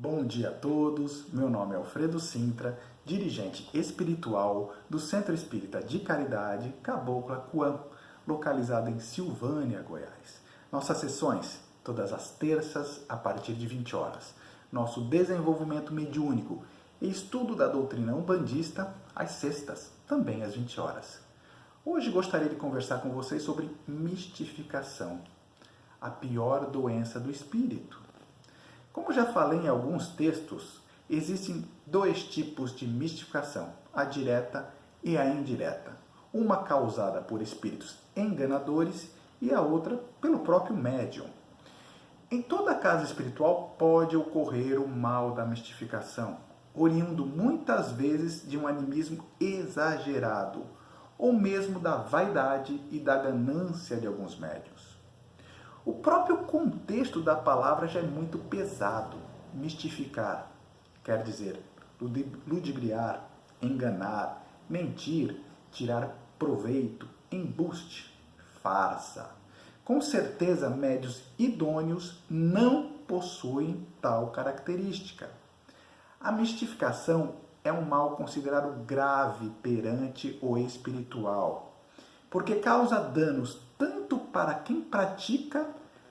Bom dia a todos, meu nome é Alfredo Sintra, dirigente espiritual do Centro Espírita de Caridade Cabocla Cuã, localizado em Silvânia, Goiás. Nossas sessões, todas as terças, a partir de 20 horas. Nosso desenvolvimento mediúnico e estudo da doutrina umbandista, às sextas, também às 20 horas. Hoje gostaria de conversar com vocês sobre mistificação, a pior doença do espírito. Como já falei em alguns textos, existem dois tipos de mistificação, a direta e a indireta. Uma causada por espíritos enganadores e a outra pelo próprio médium. Em toda casa espiritual pode ocorrer o mal da mistificação, oriundo muitas vezes de um animismo exagerado, ou mesmo da vaidade e da ganância de alguns médiuns. O próprio contexto da palavra já é muito pesado. Mistificar quer dizer ludibriar, enganar, mentir, tirar proveito, embuste, farsa. Com certeza, médiuns idôneos não possuem tal característica. A mistificação é um mal considerado grave perante o espiritual, porque causa danos tanto para quem pratica,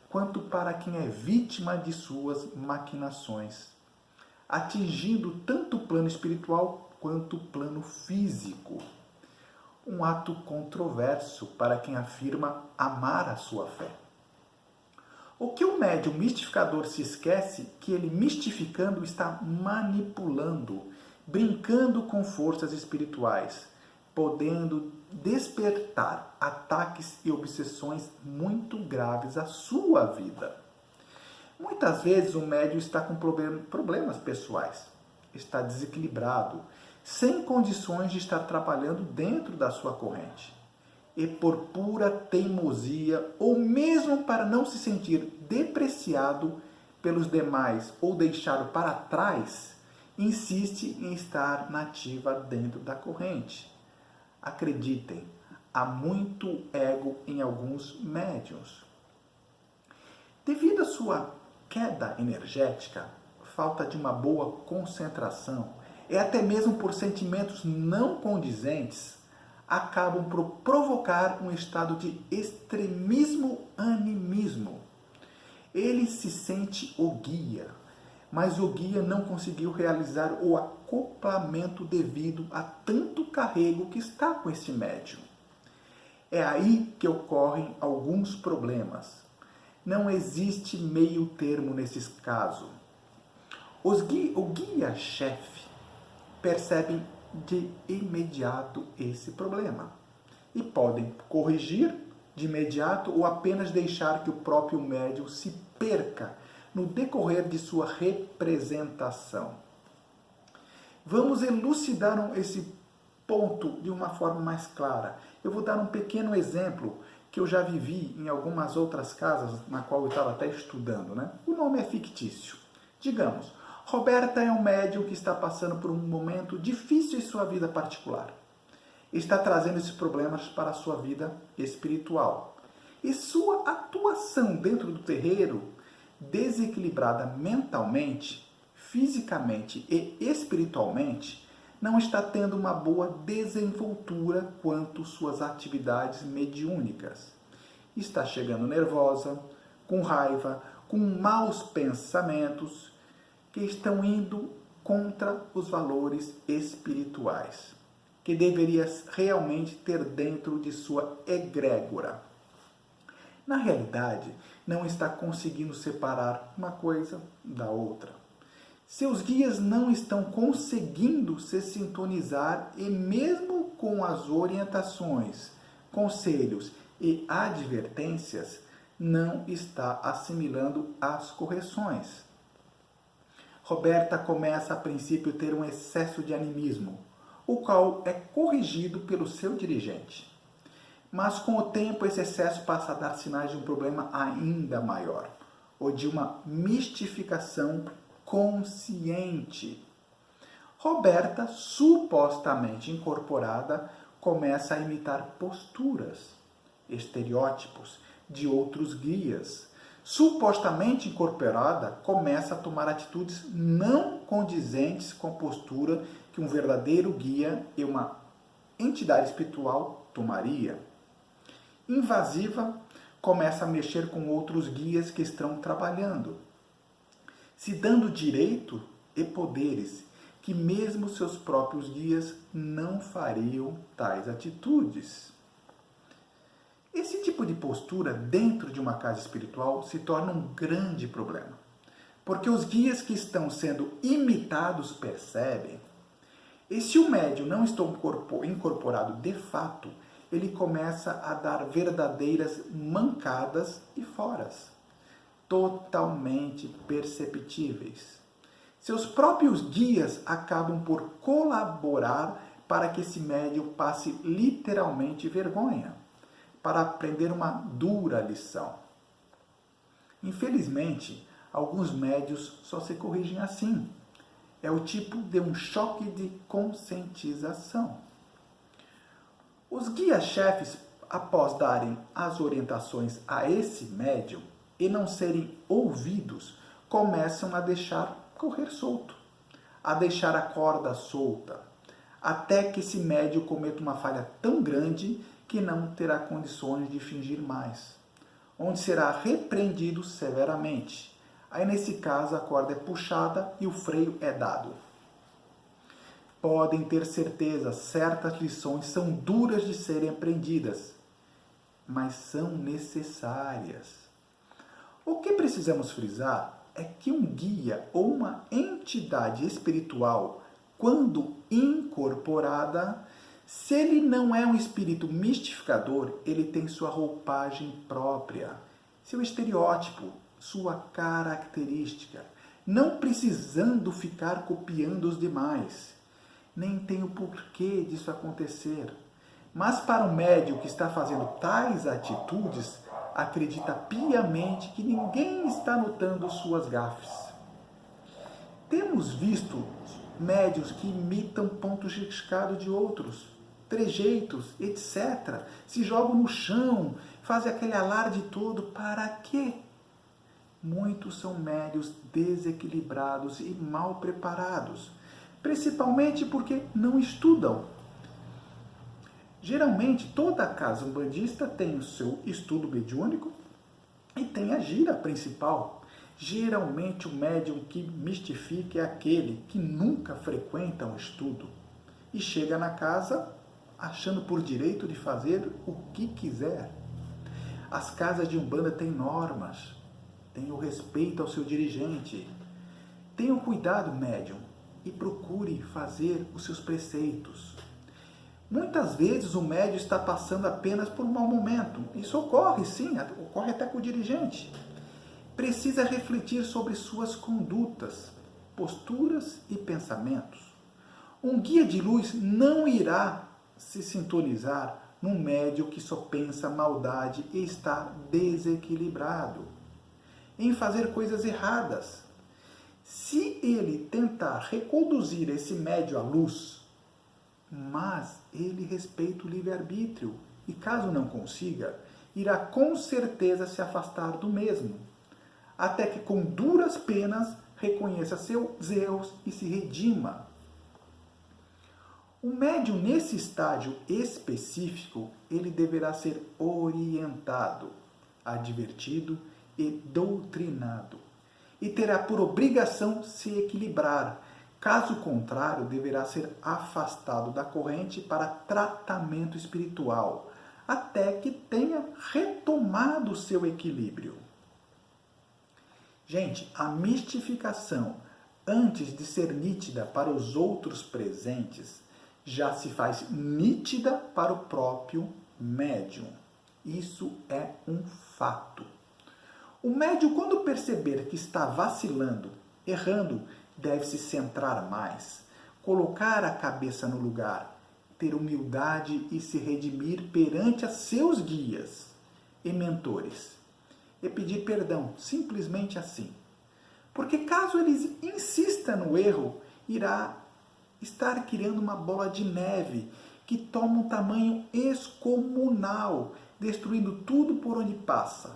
quanto para quem é vítima de suas maquinações, atingindo tanto o plano espiritual quanto o plano físico. Um ato controverso para quem afirma amar a sua fé. O que o médium mistificador se esquece que ele, mistificando, está manipulando, brincando com forças espirituais, podendo despertar ataques e obsessões muito graves à sua vida. Muitas vezes o médium está com problemas pessoais, está desequilibrado, sem condições de estar trabalhando dentro da sua corrente. E por pura teimosia, ou mesmo para não se sentir depreciado pelos demais ou deixado para trás, insiste em estar nativa dentro da corrente. Acreditem, há muito ego em alguns médiuns. Devido à sua queda energética, falta de uma boa concentração e até mesmo por sentimentos não condizentes, acabam por provocar um estado de extremismo animismo. Ele se sente o guia, mas o guia não conseguiu realizar o acoplamento devido a tanto carrego que está com este médium. É aí que ocorrem alguns problemas. Não existe meio termo nesses casos. O guia-chefe percebe de imediato esse problema e podem corrigir de imediato ou apenas deixar que o próprio médium se perca no decorrer de sua representação. Vamos elucidar esse ponto de uma forma mais clara. Eu vou dar um pequeno exemplo que eu já vivi em algumas outras casas, na qual eu estava até estudando, né? O nome é fictício. Digamos, Roberta é um médium que está passando por um momento difícil em sua vida particular. Está trazendo esses problemas para a sua vida espiritual. E sua atuação dentro do terreiro, desequilibrada mentalmente, fisicamente e espiritualmente, não está tendo uma boa desenvoltura quanto suas atividades mediúnicas. Está chegando nervosa, com raiva, com maus pensamentos que estão indo contra os valores espirituais, que deveria realmente ter dentro de sua egrégora. Na realidade, não está conseguindo separar uma coisa da outra. Seus guias não estão conseguindo se sintonizar e mesmo com as orientações, conselhos e advertências, não está assimilando as correções. Roberta começa a princípio a ter um excesso de animismo, o qual é corrigido pelo seu dirigente. Mas com o tempo esse excesso passa a dar sinais de um problema ainda maior, ou de uma mistificação consciente. Roberta, supostamente incorporada, começa a imitar posturas, estereótipos de outros guias, supostamente incorporada, começa a tomar atitudes não condizentes com a postura que um verdadeiro guia e uma entidade espiritual tomaria. Invasiva, começa a mexer com outros guias que estão trabalhando, se dando direito e poderes que mesmo seus próprios guias não fariam tais atitudes. Esse tipo de postura dentro de uma casa espiritual se torna um grande problema, porque os guias que estão sendo imitados percebem, e se o médium não está incorporado de fato, ele começa a dar verdadeiras mancadas e foras, totalmente perceptíveis. Seus próprios guias acabam por colaborar para que esse médium passe literalmente vergonha, para aprender uma dura lição. Infelizmente, alguns médiuns só se corrigem assim. É o tipo de um choque de conscientização. Os guias-chefes, após darem as orientações a esse médium e não serem ouvidos, começam a deixar correr solto, a deixar a corda solta, até que esse médium cometa uma falha tão grande que não terá condições de fingir mais, onde será repreendido severamente. Aí, nesse caso, a corda é puxada e o freio é dado. Podem ter certeza, certas lições são duras de serem aprendidas, mas são necessárias. O que precisamos frisar é que um guia ou uma entidade espiritual, quando incorporada, se ele não é um espírito mistificador, ele tem sua roupagem própria, seu estereótipo, sua característica, não precisando ficar copiando os demais. Nem tem o porquê disso acontecer. Mas para o médium que está fazendo tais atitudes, acredita piamente que ninguém está notando suas gafes. Temos visto médiuns que imitam pontos riscados de outros, trejeitos, etc. Se jogam no chão, fazem aquele alarde todo. Para quê? Muitos são médiuns desequilibrados e mal preparados, principalmente porque não estudam. Geralmente, toda casa umbandista tem o seu estudo mediúnico e tem a gira principal. Geralmente, o médium que mistifica é aquele que nunca frequenta um estudo e chega na casa achando por direito de fazer o que quiser. As casas de umbanda têm normas, têm o respeito ao seu dirigente. Tenha cuidado, médium, e procure fazer os seus preceitos. Muitas vezes o médium está passando apenas por um mau momento. Isso ocorre, sim, ocorre até com o dirigente. Precisa refletir sobre suas condutas, posturas e pensamentos. Um guia de luz não irá se sintonizar num médium que só pensa maldade e está desequilibrado, em fazer coisas erradas. Se ele tentar reconduzir esse médium à luz, mas ele respeita o livre-arbítrio e, caso não consiga, irá com certeza se afastar do mesmo, até que com duras penas reconheça seus erros e se redima. O médium, nesse estágio específico, ele deverá ser orientado, advertido e doutrinado, e terá por obrigação se equilibrar. Caso contrário, deverá ser afastado da corrente para tratamento espiritual, até que tenha retomado seu equilíbrio. Gente, a mistificação, antes de ser nítida para os outros presentes, já se faz nítida para o próprio médium. Isso é um fato. O médium, quando perceber que está vacilando, errando, deve se centrar mais, colocar a cabeça no lugar, ter humildade e se redimir perante a seus guias e mentores e pedir perdão, simplesmente assim. Porque caso ele insista no erro, irá estar criando uma bola de neve que toma um tamanho excomunal, destruindo tudo por onde passa.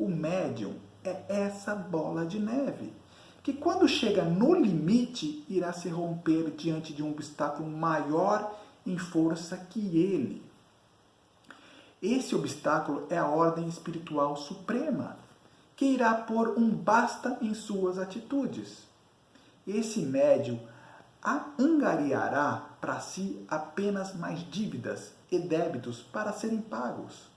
O médium é essa bola de neve, que quando chega no limite, irá se romper diante de um obstáculo maior em força que ele. Esse obstáculo é a ordem espiritual suprema, que irá pôr um basta em suas atitudes. Esse médium angariará para si apenas mais dívidas e débitos para serem pagos.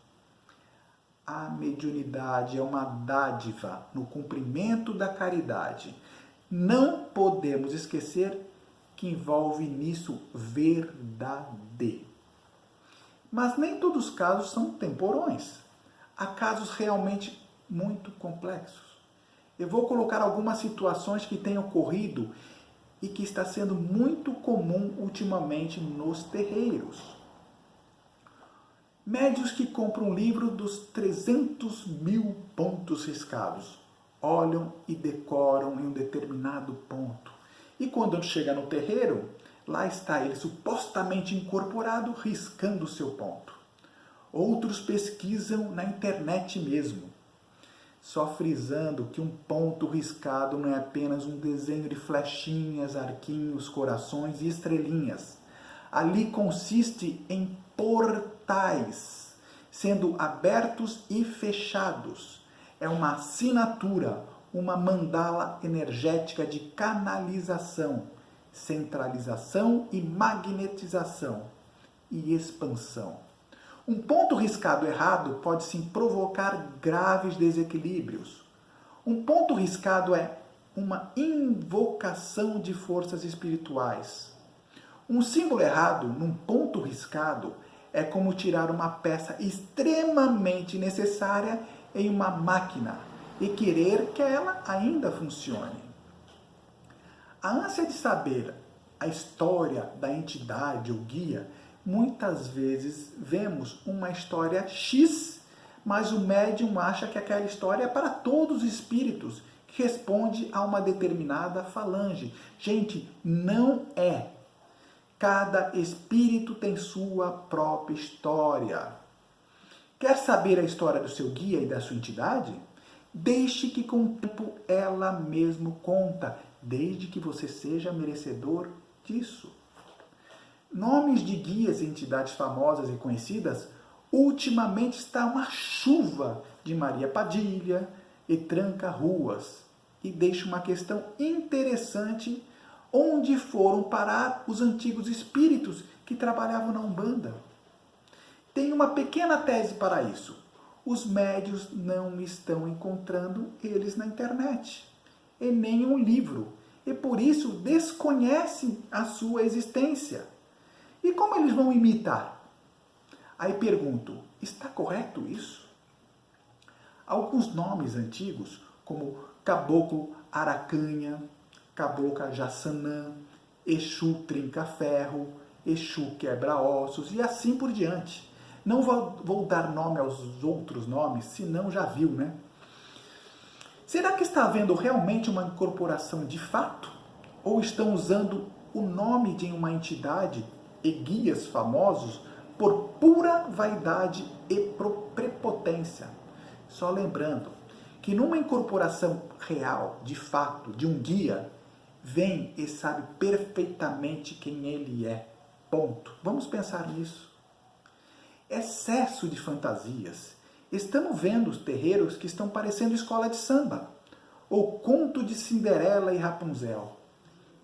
A mediunidade é uma dádiva no cumprimento da caridade. Não podemos esquecer que envolve nisso verdade. Mas nem todos os casos são temporões. Há casos realmente muito complexos. Eu vou colocar algumas situações que têm ocorrido e que está sendo muito comum ultimamente nos terreiros. Médios que compram um livro dos 300.000 pontos riscados, olham e decoram em um determinado ponto. E quando chega no terreiro, lá está ele supostamente incorporado, riscando o seu ponto. Outros pesquisam na internet mesmo, só frisando que um ponto riscado não é apenas um desenho de flechinhas, arquinhos, corações e estrelinhas. Ali consiste em portais, sendo abertos e fechados. É uma assinatura, uma mandala energética de canalização, centralização e magnetização e expansão. Um ponto riscado errado pode sim provocar graves desequilíbrios. Um ponto riscado é uma invocação de forças espirituais. Um símbolo errado num ponto riscado é como tirar uma peça extremamente necessária em uma máquina e querer que ela ainda funcione. A ânsia de saber a história da entidade ou guia, muitas vezes vemos uma história X, mas o médium acha que aquela história é para todos os espíritos, que responde a uma determinada falange. Gente, não é. Cada espírito tem sua própria história. Quer saber a história do seu guia e da sua entidade? Deixe que com o tempo ela mesmo conta, desde que você seja merecedor disso. Nomes de guias e entidades famosas e conhecidas, ultimamente está uma chuva de Maria Padilha e tranca ruas. E deixa uma questão interessante: onde foram parar os antigos espíritos que trabalhavam na Umbanda? Tem uma pequena tese para isso. Os médios não estão encontrando eles na internet, e nem em um livro, e por isso desconhecem a sua existência. E como eles vão imitar? Aí pergunto, está correto isso? Alguns nomes antigos, como Caboclo Aracanha, Cabocla Jassanã, Exu Trinca-Ferro, Exu Quebra-Ossos e assim por diante. Não vou dar nome aos outros nomes, senão já viu, né? Será que está havendo realmente uma incorporação de fato? Ou estão usando o nome de uma entidade e guias famosos por pura vaidade e prepotência? Só lembrando que numa incorporação real, de fato, de um guia, vem e sabe perfeitamente quem ele é. Ponto. Vamos pensar nisso. Excesso de fantasias. Estamos vendo os terreiros que estão parecendo escola de samba. Ou conto de Cinderela e Rapunzel.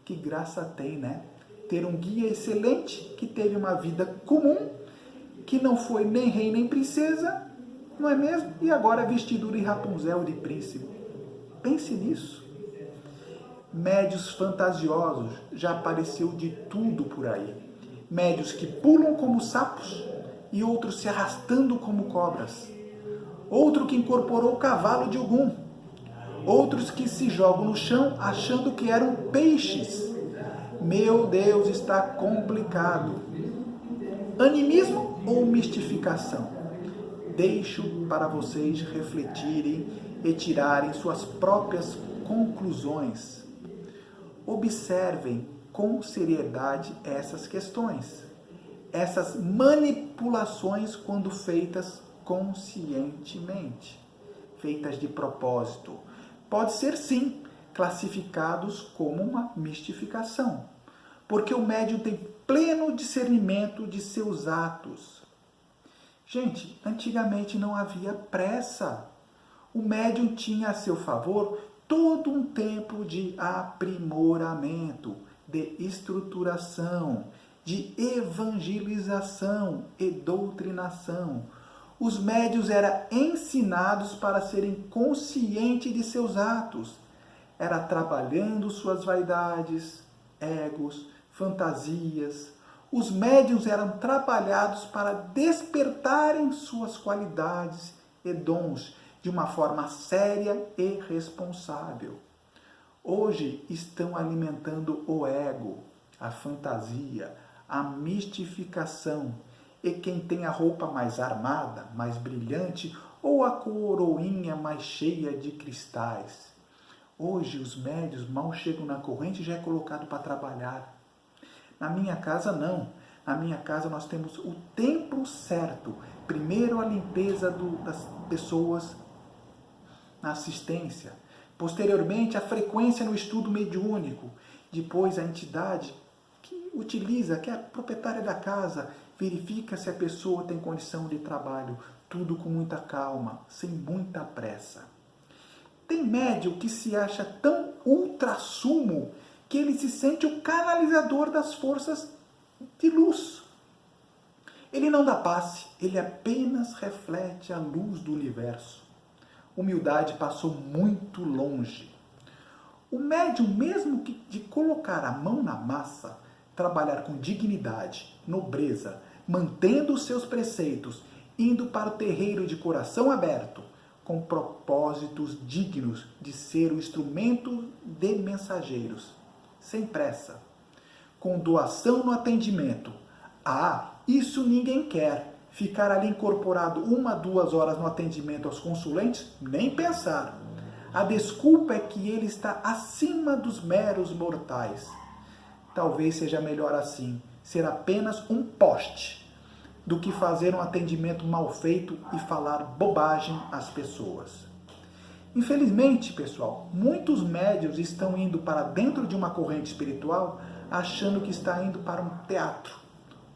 Que graça tem, né? Ter um guia excelente que teve uma vida comum, que não foi nem rei nem princesa, não é mesmo? E agora vestido de Rapunzel de príncipe. Pense nisso. Médios fantasiosos, já apareceu de tudo por aí. Médios que pulam como sapos e outros se arrastando como cobras. Outro que incorporou o cavalo de Ogum. Outros que se jogam no chão achando que eram peixes. Meu Deus, está complicado. Animismo ou mistificação? Deixo para vocês refletirem e tirarem suas próprias conclusões. Observem com seriedade essas questões, essas manipulações quando feitas conscientemente. feitas de propósito. Pode ser, sim, classificados como uma mistificação, porque o médium tem pleno discernimento de seus atos. Gente, antigamente não havia pressa. O médium tinha a seu favor todo um tempo de aprimoramento, de estruturação, de evangelização e doutrinação. Os médiuns eram ensinados para serem conscientes de seus atos. Era trabalhando suas vaidades, egos, fantasias. Os médiuns eram trabalhados para despertarem suas qualidades e dons de uma forma séria e responsável. Hoje estão alimentando o ego, a fantasia, a mistificação, e quem tem a roupa mais armada, mais brilhante, ou a coroinha mais cheia de cristais. Hoje os médios mal chegam na corrente e já é colocado para trabalhar. Na minha casa não. Na minha casa nós temos o tempo certo. Primeiro a limpeza das pessoas na assistência. Posteriormente a frequência no estudo mediúnico. Depois a entidade que utiliza, que é a proprietária da casa, verifica se a pessoa tem condição de trabalho. Tudo com muita calma, sem muita pressa. Tem médium que se acha tão ultrassumo que ele se sente o canalizador das forças de luz. Ele não dá passe, ele apenas reflete a luz do universo. Humildade passou muito longe. O médium, mesmo que de colocar a mão na massa, trabalhar com dignidade, nobreza, mantendo os seus preceitos, indo para o terreiro de coração aberto, com propósitos dignos de ser o instrumento de mensageiros, sem pressa, com doação no atendimento. Isso ninguém quer. Ficar ali incorporado 1-2 horas no atendimento aos consulentes, nem pensar. A desculpa é que ele está acima dos meros mortais. Talvez seja melhor assim, ser apenas um poste, do que fazer um atendimento mal feito e falar bobagem às pessoas. Infelizmente, pessoal, muitos médiuns estão indo para dentro de uma corrente espiritual achando que está indo para um teatro,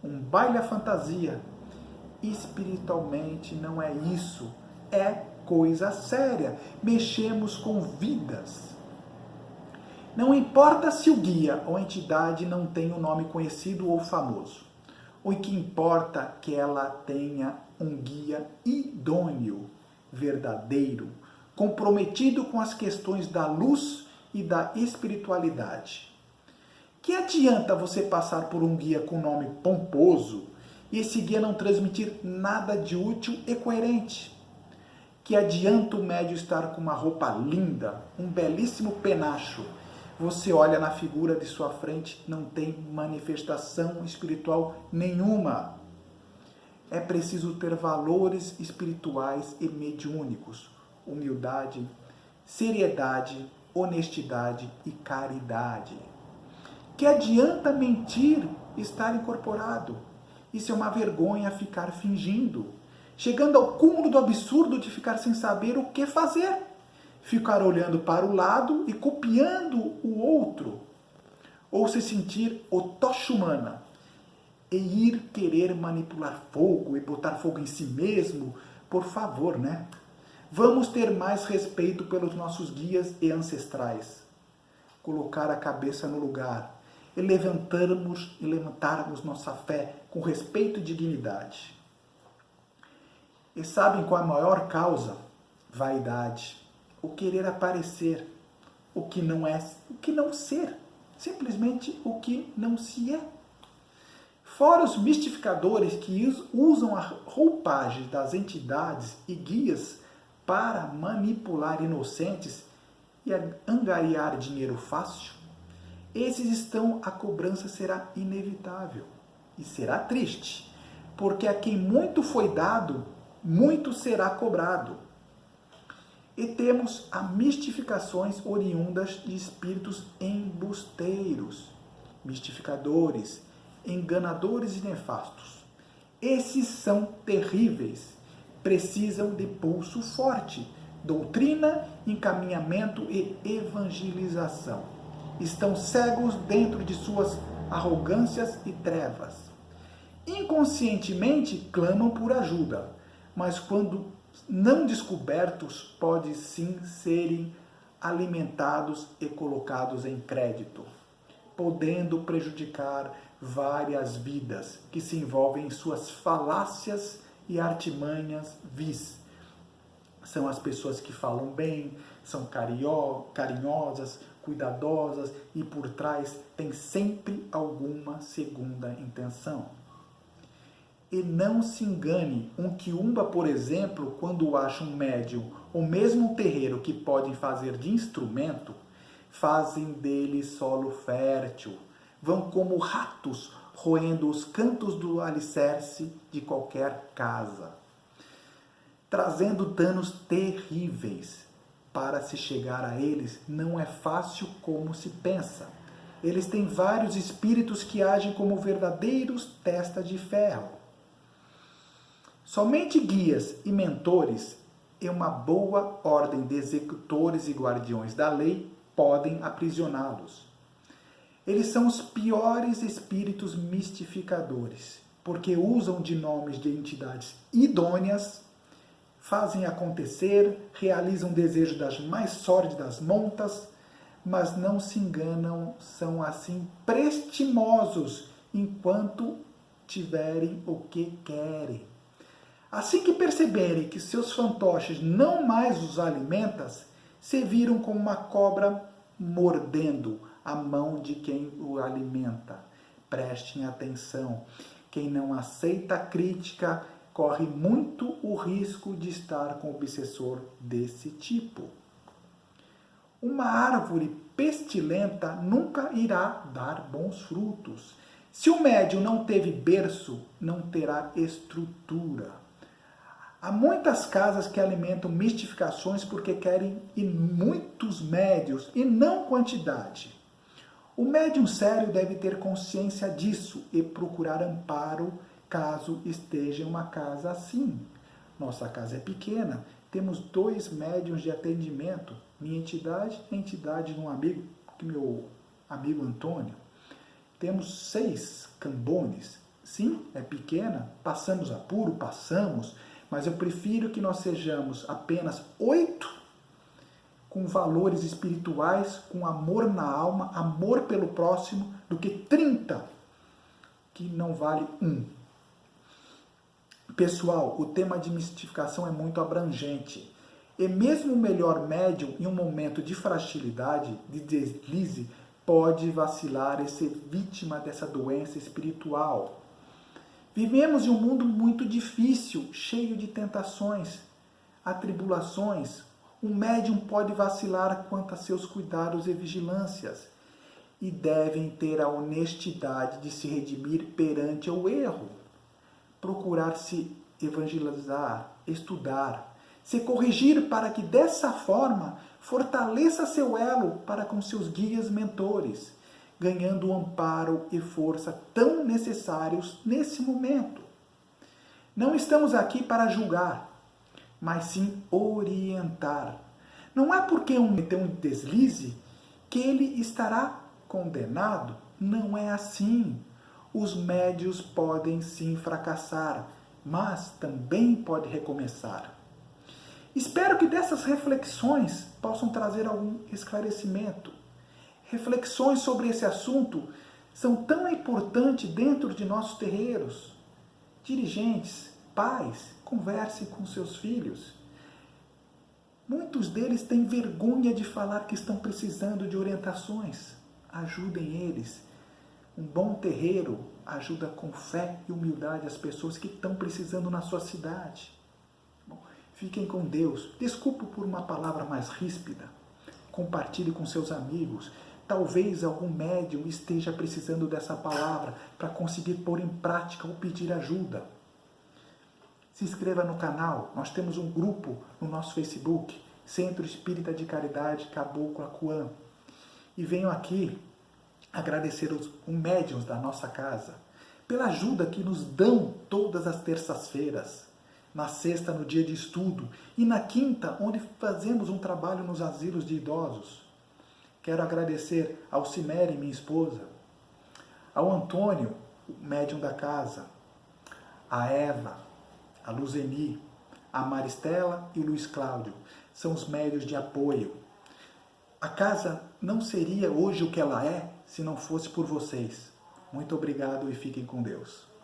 um baile à fantasia. Espiritualmente não é isso, é coisa séria. Mexemos com vidas. Não importa se o guia ou entidade não tem um nome conhecido ou famoso. O que importa é que ela tenha um guia idôneo, verdadeiro, comprometido com as questões da luz e da espiritualidade. Que adianta você passar por um guia com nome pomposo e esse guia não transmitir nada de útil e coerente? Que adianta o médium estar com uma roupa linda, um belíssimo penacho? Você olha na figura de sua frente, não tem manifestação espiritual nenhuma. É preciso ter valores espirituais e mediúnicos, humildade, seriedade, honestidade e caridade. Que adianta mentir e estar incorporado? Isso é uma vergonha ficar fingindo, chegando ao cúmulo do absurdo de ficar sem saber o que fazer. Ficar olhando para o lado e copiando o outro, ou se sentir o tocha humana e ir querer manipular fogo e botar fogo em si mesmo. Por favor, né? Vamos ter mais respeito pelos nossos guias e ancestrais. Colocar a cabeça no lugar e levantarmos nossa fé com respeito e dignidade. E sabem qual é a maior causa? Vaidade. O querer aparecer, o que não é, o que não ser, simplesmente o que não se é. Fora os mistificadores que usam a roupagem das entidades e guias para manipular inocentes e angariar dinheiro fácil, a cobrança será inevitável e será triste, porque a quem muito foi dado, muito será cobrado. E temos as mistificações oriundas de espíritos embusteiros, mistificadores, enganadores e nefastos. Esses são terríveis, precisam de pulso forte, doutrina, encaminhamento e evangelização. Estão cegos dentro de suas arrogâncias e trevas. Inconscientemente clamam por ajuda, mas quando não descobertos, podem sim serem alimentados e colocados em crédito, podendo prejudicar várias vidas que se envolvem em suas falácias e artimanhas vis. São as pessoas que falam bem, são carinhosas, cuidadosas e por trás tem sempre alguma segunda intenção. E não se engane, um quiumba, por exemplo, quando acha um médium ou mesmo um terreiro que podem fazer de instrumento, fazem dele solo fértil. Vão como ratos roendo os cantos do alicerce de qualquer casa, trazendo danos terríveis. Para se chegar a eles não é fácil como se pensa. Eles têm vários espíritos que agem como verdadeiros testas de ferro. Somente guias e mentores e uma boa ordem de executores e guardiões da lei podem aprisioná-los. Eles são os piores espíritos mistificadores, porque usam de nomes de entidades idôneas, fazem acontecer, realizam o desejo das mais sórdidas montas, mas não se enganam, são assim prestimosos enquanto tiverem o que querem. Assim que perceberem que seus fantoches não mais os alimentam, se viram como uma cobra mordendo a mão de quem o alimenta. Prestem atenção. Quem não aceita crítica corre muito o risco de estar com um obsessor desse tipo. Uma árvore pestilenta nunca irá dar bons frutos. Se o médium não teve berço, não terá estrutura. Há muitas casas que alimentam mistificações porque querem muitos médios e não quantidade. O médium sério deve ter consciência disso e procurar amparo caso esteja em uma casa assim. Nossa casa é pequena, temos 2 médiuns de atendimento, minha entidade e a entidade de um amigo, meu amigo Antônio. Temos 6 cambones. Sim, é pequena, passamos apuro, passamos, mas eu prefiro que nós sejamos apenas 8 com valores espirituais, com amor na alma, amor pelo próximo, do que 30 que não vale 1. Pessoal, o tema de mistificação é muito abrangente. E mesmo o melhor médium, em um momento de fragilidade, de deslize, pode vacilar e ser vítima dessa doença espiritual. Vivemos em um mundo muito difícil, cheio de tentações, atribulações. Um médium pode vacilar quanto a seus cuidados e vigilâncias. E devem ter a honestidade de se redimir perante o erro. Procurar se evangelizar, estudar, se corrigir para que dessa forma fortaleça seu elo para com seus guias mentores, ganhando o amparo e força tão necessários nesse momento. Não estamos aqui para julgar, mas sim orientar. Não é porque tem um deslize que ele estará condenado. Não é assim. Os médios podem sim fracassar, mas também pode recomeçar. Espero que dessas reflexões possam trazer algum esclarecimento. Reflexões sobre esse assunto são tão importantes dentro de nossos terreiros. Dirigentes, pais, conversem com seus filhos. Muitos deles têm vergonha de falar que estão precisando de orientações. Ajudem eles. Um bom terreiro ajuda com fé e humildade as pessoas que estão precisando na sua cidade. Bom, fiquem com Deus. Desculpe por uma palavra mais ríspida. Compartilhe com seus amigos. Talvez algum médium esteja precisando dessa palavra para conseguir pôr em prática ou pedir ajuda. Se inscreva no canal. Nós temos um grupo no nosso Facebook, Centro Espírita de Caridade Caboclo Acuã. E venho aqui agradecer os médiuns da nossa casa pela ajuda que nos dão todas as terças-feiras. na sexta, no dia de estudo, e na quinta, onde fazemos um trabalho nos asilos de idosos. Quero agradecer ao Cimere, minha esposa, ao Antônio, médium da casa, a Eva, a Luzeni, a Maristela e o Luiz Cláudio. São os médios de apoio. A casa não seria hoje o que ela é se não fosse por vocês. Muito obrigado e fiquem com Deus.